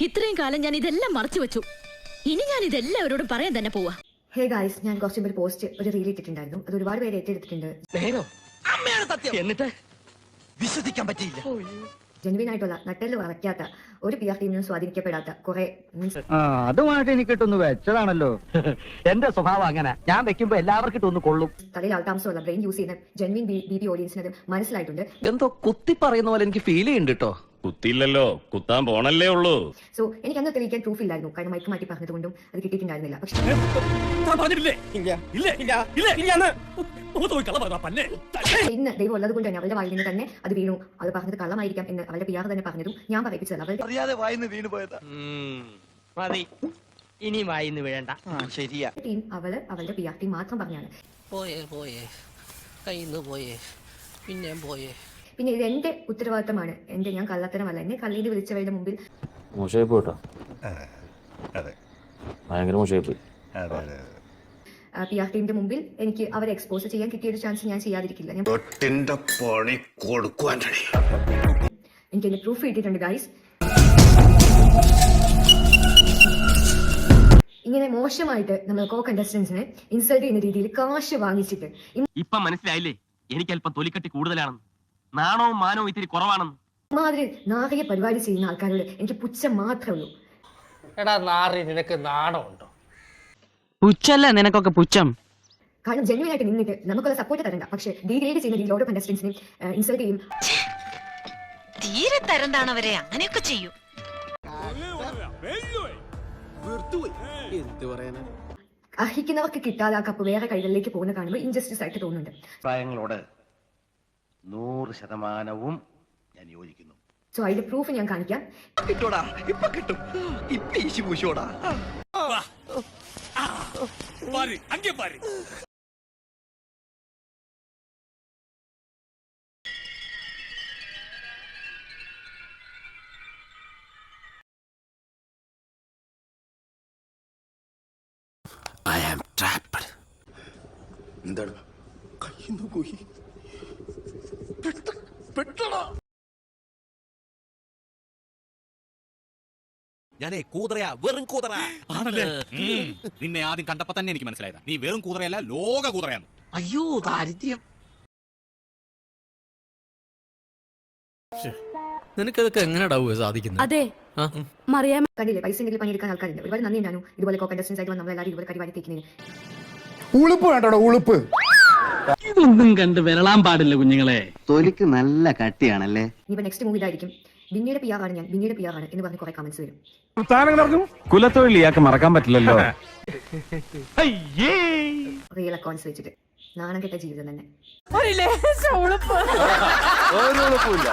ഇത്രയും കാലം ഞാൻ ഇതെല്ലാം മറച്ചു വെച്ചു. ഇനി ഞാൻ ഇതെല്ലാവരോടും പറയാൻ തന്നെ പോവാ. ഹേ ഗായ്സ്, ഞാൻ കുറച്ച് മുമ്പ് പോസ്റ്റ് ഒരു റീൽ ഇട്ടിട്ടുണ്ടായിരുന്നു. അത് ഒരുപാട് പേര് ഏറ്റെടുത്തിട്ടുണ്ട്. എന്നിട്ട് വിശ്വസിക്കാൻ പറ്റിയില്ല. ജെനുവിൻ ആയിട്ടുള്ള നട്ടെല്ല് വളയ്ക്കാത്ത ഒരു PR ടീമിനും സ്വാധീനിക്കപ്പെടാത്ത കുറെ അതുമായിട്ട് എനിക്ക് ഇട്ടൊന്ന് വെച്ചതാണല്ലോ. എന്റെ സ്വഭാവം അങ്ങനെ, ഞാൻ വെക്കുമ്പോ എല്ലാവർക്കും ഇട്ടൊന്ന് കൊള്ളും. തലയിൽ ആൾതാമസമുള്ള ബ്രെയിൻ യൂസ് ചെയ്യുന്ന ജെനുവിൻ BB ഓഡിയൻസിന് അത് മനസ്സിലായിട്ടുണ്ട്. എന്തോ കുത്തി പറയുന്ന പോലെ എനിക്ക് ഫീൽ ചെയ്യുന്നുണ്ട് കേട്ടോ. കുത്തിയില്ലല്ലോ, കുത്താൻ പോണല്ലേ ഉള്ളൂ. സോ എനിക്ക് അന്ന് തെളിയിക്കാൻ പ്രൂഫ് ഇല്ലായിരുന്നു, കാരണം മൈക്ക് മാറ്റി പറഞ്ഞതുകൊണ്ടും അത് കിട്ടിയിട്ടുണ്ടായിരുന്നില്ല. പക്ഷേ ഇന്ന് ദൈവം ഉള്ളത് കൊണ്ട് തന്നെ അവളുടെ വായിൽ നിന്ന് തന്നെ അത് വീണു. അത് പറഞ്ഞത് കള്ളമായിരിക്കാം എന്ന് അവളുടെ PR തന്നെ പറഞ്ഞതും ഞാൻ പറയിപ്പിച്ചതല്ല. അവളുടെ അറിയാതെ വായിന്ന് വീണ് പോയതാ. മതി, ഇനി വായിന്ന് വീഴണ്ട. ശരിയാ. ടീം അവളുടെ PR ടീം മാത്രം പറഞ്ഞാണ്. പോയേ കയ്യിന്ന് പോയേ പിന്നെ പോയേ. പിന്നെ ഇത് എന്റെ ഉത്തരവാദിത്തമാണ്. ഞാൻ കള്ളത്തരമല്ല. എന്നെ കള്ളീത് വിളിച്ചവരുടെ മുമ്പിൽ മോശമായി പോയിട്ടോ. ഭയങ്കര മോശമായി പോയി. PR ടീമിന്റെ മുമ്പിൽ എനിക്ക് അവരെ എക്സ്പോസ് ചെയ്യാൻ കിട്ടിയ ഒരു ചാൻസ് ഞാൻ ചെയ്യാതിരിക്കില്ല. എനിക്ക് എന്റെ പ്രൂഫ് കിട്ടിയിട്ടുണ്ട് ഗൈസ്. ഇങ്ങനെ മോശമായിട്ട് നമ്മൾ കണ്ടസ്റ്റൻസിനെ ഇൻസൾട്ട് ചെയ്യുന്ന രീതിയിൽ കാശ് വാങ്ങിച്ചിട്ട് ഇപ്പൊ മനസ്സിലായില്ലേ എനിക്ക് അല്പം തൊലിക്കട്ടി കൂടുതലാണെന്ന്, നാണവും മാനവും ഇത്തിരി കുറവാണെന്ന്. മാതിരി നാറിയ പരിപാടി ചെയ്യുന്ന ആൾക്കാരോട് എനിക്ക് പുച്ഛം മാത്രമേ ഉള്ളൂ. എടാ നാറി, നിനക്ക് നാണമുണ്ടോ? പുച്ഛല്ല നിനക്കൊക്കെ പുച്ഛം. കാരണം ജെന്യുവൻ ആയിട്ട് നിന്നിട്ട് നമുക്കുള്ള സപ്പോർട്ട് തരണ്ട, പക്ഷെ ഡീഗ്രേഡ് ചെയ്യുന്ന രീതിയിൽ ഓരോ കണ്ടസ്റ്റൻസിനെയും ഇൻസൾട്ട് ചെയ്യും. തീരെ തരംതാണവരെ അങ്ങനെയൊക്കെ ചെയ്യും. അർഹിക്കുന്നവർക്ക് കിട്ടാതെ ആ കപ്പ് വേറെ കൈകളിലേക്ക് പോകുന്ന കാണുമ്പോൾ ഇൻജസ്റ്റിസ് ആയിട്ട് തോന്നുന്നുണ്ട്. പ്രായങ്ങളോട് 100% ഞാൻ യോജിക്കുന്നു. സോ അതിന്റെ പ്രൂഫ് ഞാൻ കാണിക്കാം. കിട്ടോടാ, ഇപ്പൊ കിട്ടും. ഇപ്പൊ ഈശി പൂശോടാ. I am trapped. എന്താണ് കയ്യിന്ന് പോയി? പെട്ടടാ. ഞാനേ കൂതറയാ, വെറും കൂതറ ആണല്ലേ. നിന്നെ ആദ്യം കണ്ടപ്പോ തന്നെ എനിക്ക് മനസ്സിലായതാ നീ വെറും കൂതറയല്ല, ലോക കൂതറയാണ്. അയ്യോ ദാരിദ്ര്യം. നിനക്കതൊക്കെ എങ്ങനെയാ സാധിക്കുന്നത്? അതെ, മറിയാം. കണ്ടില്ലേ, പൈസ ഉണ്ടെങ്കിൽ പണിയെടുക്കാൻ ആൾക്കാരുണ്ട്. ഒരുപാട് നന്ദി ഉണ്ടായിരുന്നു ഇതുപോലെ കണ്ടസ്റ്റൻസ് ആയിട്ട് നമ്മളെല്ലാവരും ഇതുപോലെ കരിവാരി തേക്കുന്നതിന്. ഉളുപ്പ് വേണ്ടോ ഉളുപ്പ്? ഇതൊന്നും കണ്ട് വരളാൻ പാടില്ല കുഞ്ഞുങ്ങളെ. തൊലിക്ക് നല്ല കട്ടിയാണല്ലേ. ഇനിയിപ്പോ നെക്സ്റ്റ് മൂവി ഇതായിരിക്കും. ബിന്നിയുടെ PR ആണ് ഞാൻ, ബിന്നിയുടെ PR ആണ് എന്ന് പറഞ്ഞ് കുറെ കമന്റ്സ് വരും. കുലത്തൊഴിൽ ഇയാൾക്ക് മറക്കാൻ പറ്റില്ലല്ലോ. റിയൽ അക്കൗണ്ട്സ് വെച്ചിട്ട് നാണം കെട്ട ജീവിതം തന്നെ. ഒരു ലേശം ഉളുപ്പ്. ഒരു ഉളുപ്പില്ല.